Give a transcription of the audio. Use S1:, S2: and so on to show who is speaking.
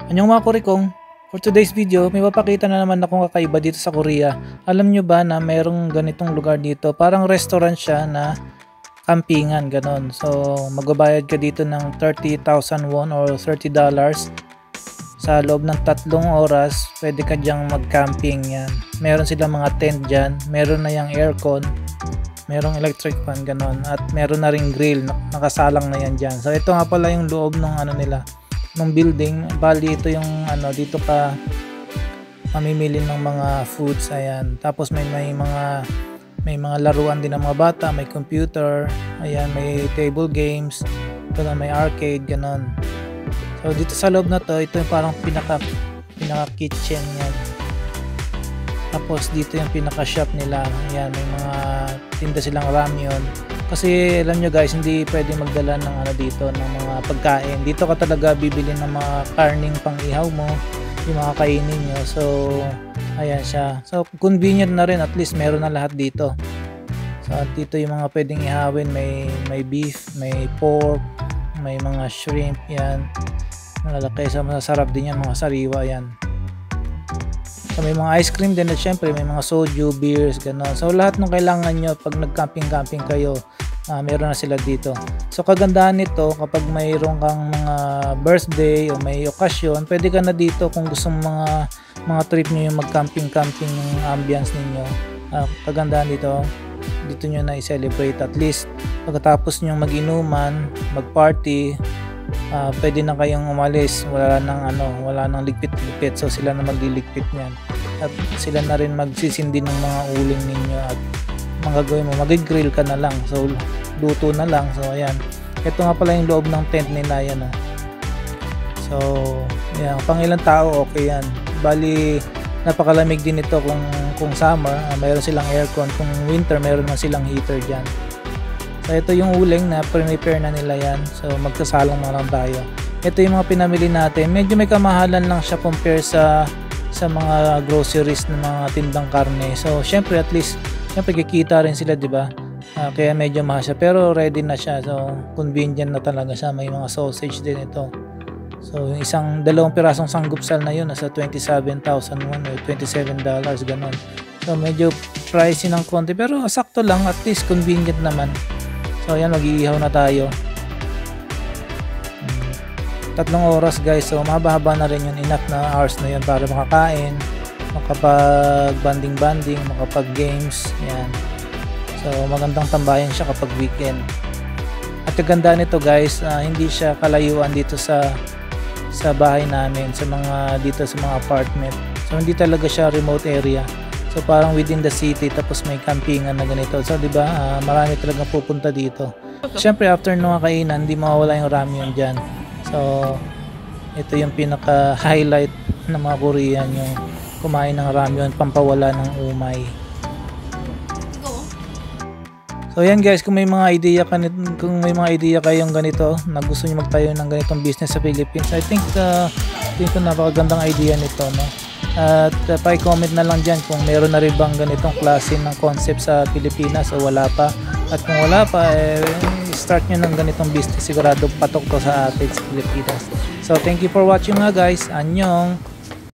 S1: Anyong mga kurikong, for today's video, may mapakita na naman akong kakaiba dito sa Korea. Alam nyo ba na mayroong ganitong lugar dito? Parang restaurant siya na campingan, ganon. So, magbabayad ka dito ng 30,000 won or $30. Sa loob ng 3 oras, pwede ka dyang mag-camping yan. Meron silang mga tent dyan, meron na yung aircon, merong electric fan, ganon. At meron na ring grill, nakasalang na yan dyan. So, ito nga pala yung loob ng ng building. Bali ito yung dito ka mamimili ng mga foods, ayan. Tapos may mga laruan din ng mga bata, may computer, ayan, may table games, ito na may arcade, ganon. So dito sa loob na to, ito yung parang pinaka kitchen yan. Tapos dito yung pinaka shop nila, ayan, may mga tinda silang ramyun. Kasi alam nyo guys, hindi pwede magdala ng dito ng mga pagkain. Dito ka talaga bibili ng mga karning pang ihaw mo, yung mga kainin nyo. So ayan siya. So convenient na rin, at least meron na lahat dito. So dito yung mga pwedeng ihawin, may beef, may pork, may mga shrimp, yan. Malalaki, so masarap din yan, mga sariwa yan. So may mga ice cream din, at syempre may mga soju, beers, gano'n. So lahat ng kailangan nyo pag nag-camping kayo, meron na sila dito. So kagandahan nito, kapag mayroon kang mga birthday o may okasyon, pwede ka na dito kung gusto mga trip nyo yung mag-camping yung ambience ninyo. Kagandahan dito nyo na i-celebrate. At least pagkatapos nyo mag-inuman, mag-party, pwede na kayong umalis, wala nang ligpit-ligpit. So sila na magliligpit niyan, at sila na rin magsisindi ng mga uling ninyo, at magagawin mo, mag-grill ka na lang, so luto na lang. So ayan, ito nga pala yung loob ng tent nila, yan. So yan, pang ilang tao okay yan. Bali napakalamig din ito kung summer, mayroon silang aircon, kung winter meron man silang heater dyan. So ito yung uling na prepare na nila yan. So magsasalong na lang tayo. Ito yung mga pinamili natin. Medyo may kamahalan lang siya compare sa mga groceries ng mga tindang karne. So syempre at least kikita rin sila, di ba? Kaya medyo mahal siya, pero ready na siya. So convenient na talaga siya. May mga sausage din ito. So yung dalawang pirasong sanggupsal na yun nasa 27,000 won or $27, ganun. So medyo pricey ng konti, pero sakto lang, at least convenient naman. So ayan, mag-iihaw na tayo. 3 oras guys, so mahaba na rin yun, enough na hours na yun para makakain, makapag banding, makapag games, yan. So magandang tambayan siya kapag weekend. At kaganda nito guys, hindi siya kalayuan dito sa bahay namin, dito sa mga apartment. So hindi talaga siya remote area. So parang within the city, tapos may campingan na ganito. So 'di ba, marami talagang pupunta dito. Siyempre after nung kainan, hindi mawawala yung ramyun diyan. So ito yung pinaka-highlight ng mga Korean, yung kumain ng ramyun, pampawala ng umay. So yan guys, kung may mga idea kayong ganito, na gusto niyo magtayo ng ganitong business sa Philippines, I think napakagandang idea nito, no? At pa-comment na lang dyan kung meron na rin bang ganitong klase ng concept sa Pilipinas o wala pa. At kung wala pa, start nyo ng ganitong business, sigurado patok to sa atin sa Pilipinas. So thank you for watching guys. Annyeong!